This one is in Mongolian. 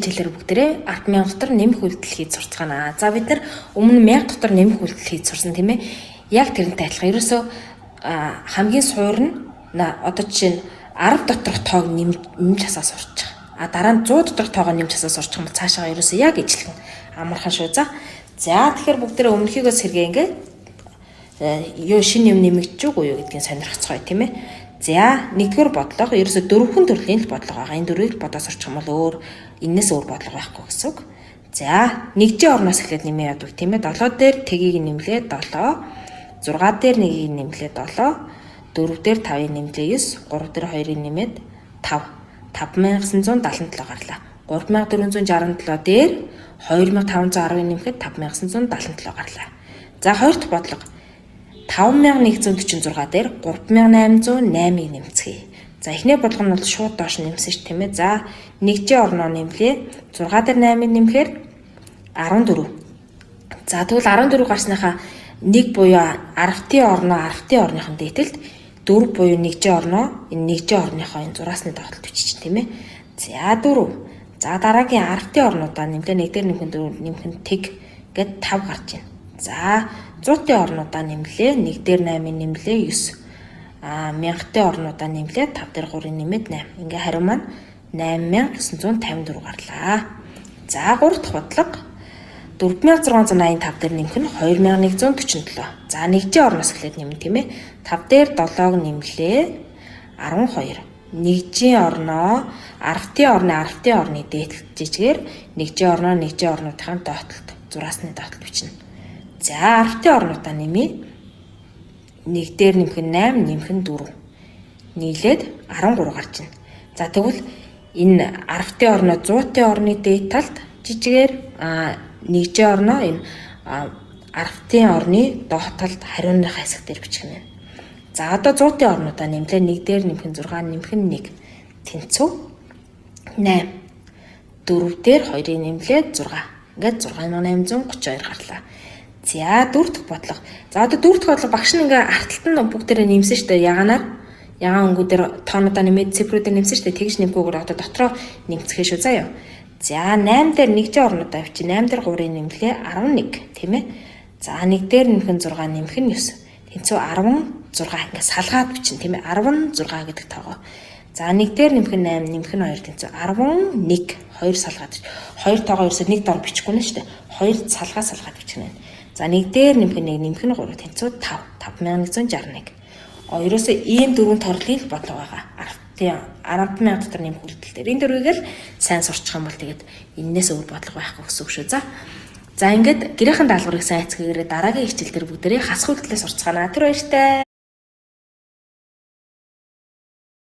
хичээлээр бүгдээрээ 10,000 дотор нэмэх үйлдэл хийж сурцгаана. За бид нар өмнө 1000 дотор нэмэх үйлдэл хийж сурсан тийм ээ. Яг тэрнтэй адилхан. Ерөөсөө хамгийн суур нь одоо жишээ нь 10 доторх тоог нэмж хасаа сурч байгаа. Дараа нь 100 доторх тоогоо нэмж хасаа сурч байгаа юм цаашаа ерөөсөө яг ижилхэн амархан шүү. За тэгэхээр бүгдээрээ өмнөхийгөө сэргээ ингээд юу шинэ юм нэмэгдэж үгүй юу гэдгийг сонирхцгоё тийм ээ. За нэгдүгээр бодлого ерөөсө дөрвөн төрлийн бодлого байгаа. Энэ дөрвийг бодож сурчих юм бол өөр энэс өөр бодлого байхгүй гэсэн үг. За нэгжийн орноос эхлээд нэмээ яадаг тийм ээ. 7 дээр тэгийг нэмлээ 7, 6 дээр 1-ийг нэмлээ 7, 4 дээр 5-ыг нэмлээ 9, 3 дээр 2-ыг нэмээд 5. 5977 гарлаа. 3467 дээр 2510-ыг нэмэхэд 5977 гарлаа. За хоёр дахь бодлого 5146 дээр 3808-ыг нэмцгээе. За эхний бодлого нь бол шууд доош нэмсэн ш тийм ээ. За нэгжийн орноо нэмлээ. 6 дээр 8-ыг нэмэхээр 14. За тэгвэл 14 гарсныхаа 1 буюу 10-ийн орныхон дээдэлд 4 буюу нэгжийн орноо энэ нэгжийн орныхоо энэ 6-ны доотлолт бичиж тийм ээ. За 4. За дараагийн 10-ийн орнуудаа нэмлээ. 1 дээр нэмэх 4 нэмэх тэг гээд 5 гарч байна. За 100-ийн орнуудаа нэмлээ. 1 дээр 8-ыг нэмлээ 9. 1000-ийн орнуудаа нэмлээ. 5 дээр 3-ыг нэмээд 8. Ингээ хариу маань 8954 гарлаа. За 3 дахь бодлого 4685 дээр нэмэх нь 2147. За нэгжийн орноос эхлээд нэмнэ тийм ээ. 5 дээр 7-г нэмлээ 12. Нэгжийн орноо 10-ийн орны дээдлэлт жижигээр нэгжийн орнуудын доотлолт 6-ны доотлол бичнэ. За 10-ийн орнуудаа нэмье. 1 дээр нэмэх нь 8, нэмэх нь 4. Нийлээд 13 гарч байна. За тэгвэл энэ 10-ийн орноо 100-ийн орны дээд талд жижигээр нэгжийн орноо энэ 10-ийн орны доод талд хариуных хэсэг дээр бичих нь. За одоо 100-ийн орнуудаа нэмлээ. 1 дээр нэмэх нь 6, нэмэх нь 1. Тэнцүү 8. 4 дээр 2-ыг нэмлээ 6. Ингээд 6832 гарлаа. За 4 дахь бодлого. За одоо 4 дахь бодлого багш нь ингээ арталт нь бүгдээрээ нэмсэн шүү дээ. Ягаан өнгүүдээр тоонуудаа нэмээд цифрүүдээр нэмсэн шүү дээ. Тэгж нэмгүйгээр одоо дотроо нэмцгээ шүү заяа. За 8 дээр нэгжийн орнуудаа авчи. 8 дээр 3-ыг нэмлээ 11 тийм ээ. За 1 дээр нэмэх нь 6, нэмэх нь 9. Тэнцүү 16 ингээ салгаад бичин тийм ээ. 16 гэдэг тоогоо. За 1 дээр нэмэх нь 8, нэмэх нь 2 тэнцүү 11 2 салгаад. 2 тоогоо ерөөсөө нэг дор бичихгүй нэ шүү дээ. 2 салгаад бичих нь. За 1 дээр нэмэх нь 1, нэмэх нь 3 тэнцүү 5 5161. Ерөөсөө ийм дөрвөн торлын бодлого байгаа. 10,000 дотор нэмэх үйлдэл дээр. Энэ дөрвийг л сайн сурчих юм бол тэгээд энэс өөр бодлого байхгүй гэсэн үг шүү. За ингээд гэрээхэн даалгаврыг сайн эцгээрээ дараагийн хичээл дээр бүгдээрээ хасах үйлдэлээ сурцгаана. Тэр баяртай.